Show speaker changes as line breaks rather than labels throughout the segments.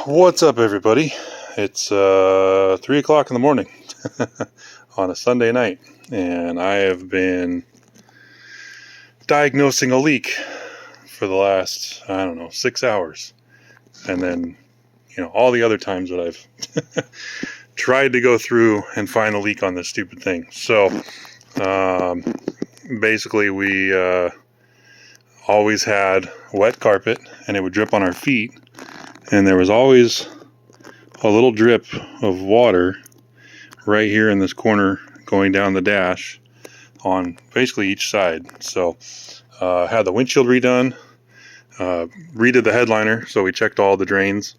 What's up, everybody? It's 3 o'clock in the morning on a Sunday night, and I have been diagnosing a leak for the last, 6 hours. And then, all the other times that I've tried to go through and find a leak on this stupid thing. So, basically, we always had wet carpet, and it would drip on our feet, and there was always a little drip of water right here in this corner going down the dash on basically each side. So had the windshield redone, redid the headliner, so we checked all the drains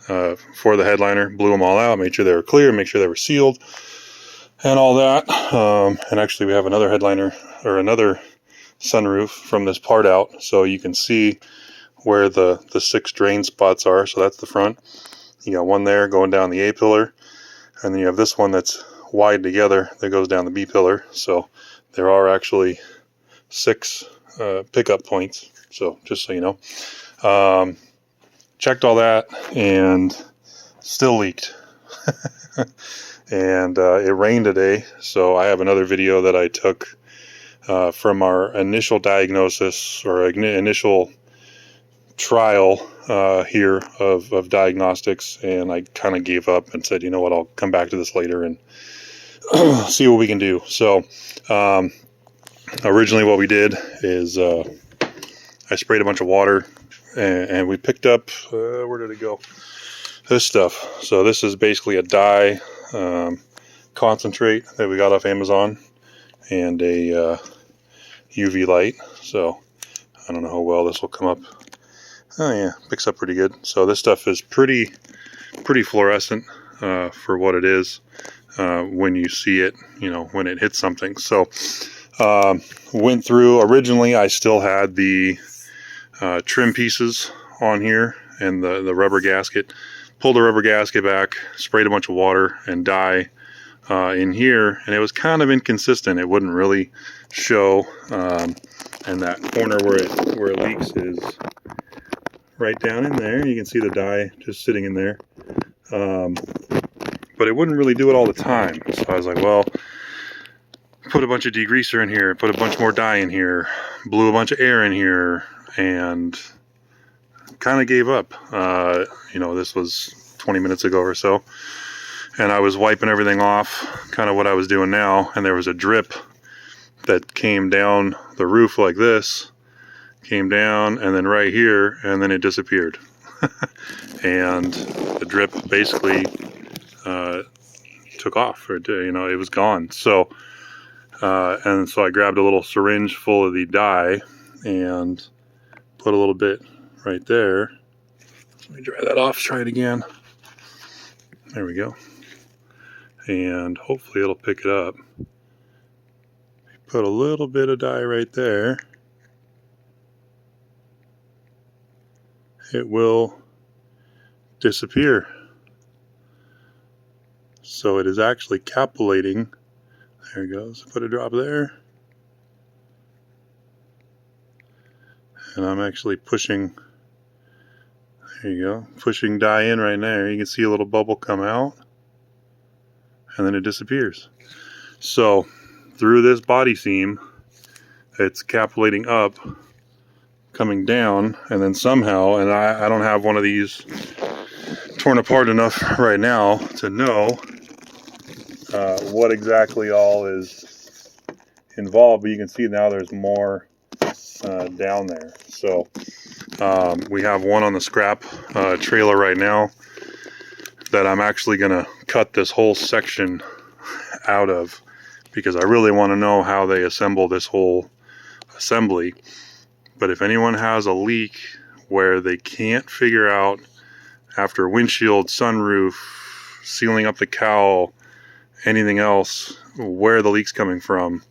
for the headliner, blew them all out, made sure they were clear, make sure they were sealed and all that. And actually we have another headliner or another sunroof from this part out, so you can see where the 6 drain spots are. So that's the front. You got one there going down the A pillar, and then you have this one that's wide together that goes down the B pillar. So there are actually 6 pickup points. So just so you know, checked all that and still leaked. And it rained today, so I have another video that I took from our initial diagnosis or initial trial here of diagnostics, and I kind of gave up and said, you know what, I'll come back to this later and see what we can do. So originally what we did is I sprayed a bunch of water, and we picked up where did it go, this stuff. So this is basically a dye concentrate that we got off Amazon, and a UV light. So I don't know how well this will come up. Oh yeah, picks up pretty good. So this stuff is pretty fluorescent for what it is when you see it, when it hits something. So went through, originally I still had the trim pieces on here and the rubber gasket. Pulled the rubber gasket back, sprayed a bunch of water and dye in here, and it was kind of inconsistent. It wouldn't really show, and that corner where it leaks is right down in there. You can see the dye just sitting in there, but it wouldn't really do it all the time. So I was like, well, put a bunch of degreaser in here, put a bunch more dye in here, blew a bunch of air in here, and kind of gave up. This was 20 minutes ago or so, and I was wiping everything off, kind of what I was doing now, and there was a drip that came down the roof like this, came down, and then right here, and then it disappeared. And the drip basically took off, or it was gone. So and so I grabbed a little syringe full of the dye and put a little bit right there. Let me dry that off, try it again. There we go. And hopefully it'll pick it up. Put a little bit of dye right there. It will disappear. So it is actually capillating. There it goes. Put a drop there. And I'm actually pushing, there you go, pushing dye in right there. You can see a little bubble come out, and then it disappears. So through this body seam, it's capillating up, coming down, and then somehow, and I don't have one of these torn apart enough right now to know what exactly all is involved, but you can see now there's more down there. So we have one on the scrap trailer right now that I'm actually gonna cut this whole section out of, because I really want to know how they assemble this whole assembly. But if anyone has a leak where they can't figure out, after windshield, sunroof, sealing up the cowl, anything else, where the leak's coming from,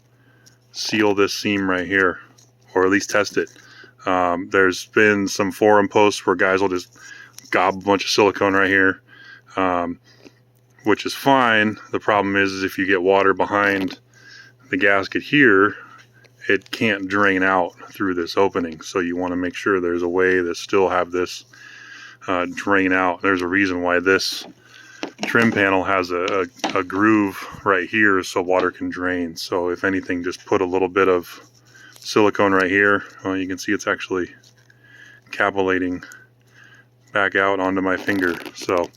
seal this seam right here, or at least test it. There's been some forum posts where guys will just gob a bunch of silicone right here, which is fine. The problem is if you get water behind the gasket here, it can't drain out through this opening. So you want to make sure there's a way to still have this drain out. There's a reason why this trim panel has a groove right here so water can drain. So if anything, just put a little bit of silicone right here. Well, you can see it's actually capillating back out onto my finger. So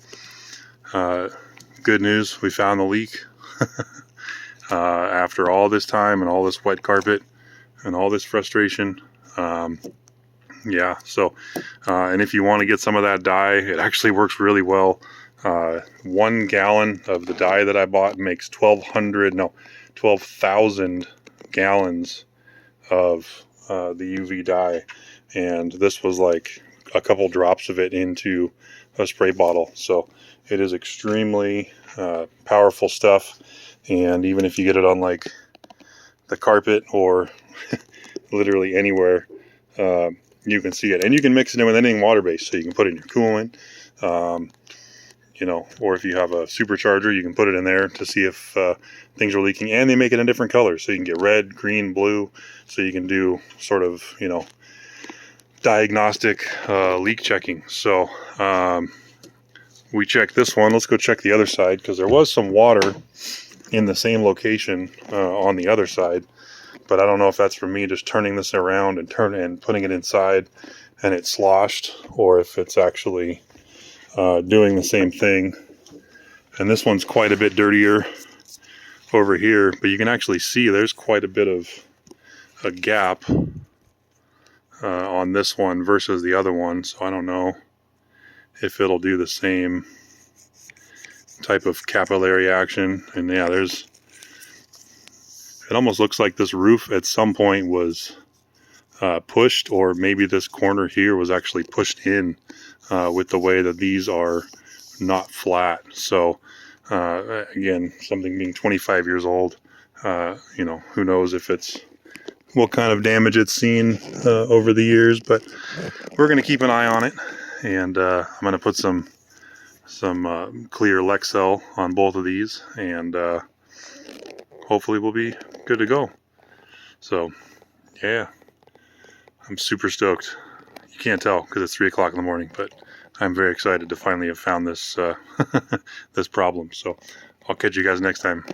good news, we found the leak. After all this time and all this wet carpet and all this frustration. Yeah, so and if you want to get some of that dye, it actually works really well. 1 gallon of the dye that I bought makes 12,000 gallons of the UV dye, and this was like a couple drops of it into a spray bottle. So it is extremely powerful stuff, and even if you get it on like the carpet or literally anywhere, you can see it, and you can mix it in with anything water-based. So you can put it in your coolant, you know, or if you have a supercharger, you can put it in there to see if things are leaking. And they make it in different colors, so you can get red, green, blue. So you can do sort of, you know, diagnostic leak checking. So we checked this one. Let's go check the other side, because there was some water in the same location on the other side. But I don't know if that's from me just turning this around and putting it inside and it sloshed, or if it's actually doing the same thing. And this one's quite a bit dirtier over here, but you can actually see there's quite a bit of a gap on this one versus the other one. So I don't know if it'll do the same type of capillary action. And yeah, it almost looks like this roof at some point was pushed, or maybe this corner here was actually pushed in with the way that these are not flat. So again, something being 25 years old, you know, who knows if it's what kind of damage it's seen over the years, but we're going to keep an eye on it. And I'm going to put some clear Lexel on both of these, and hopefully we'll be good to go. So yeah, I'm super stoked. You can't tell because it's 3 o'clock in the morning, but I'm very excited to finally have found this this problem. So I'll catch you guys next time.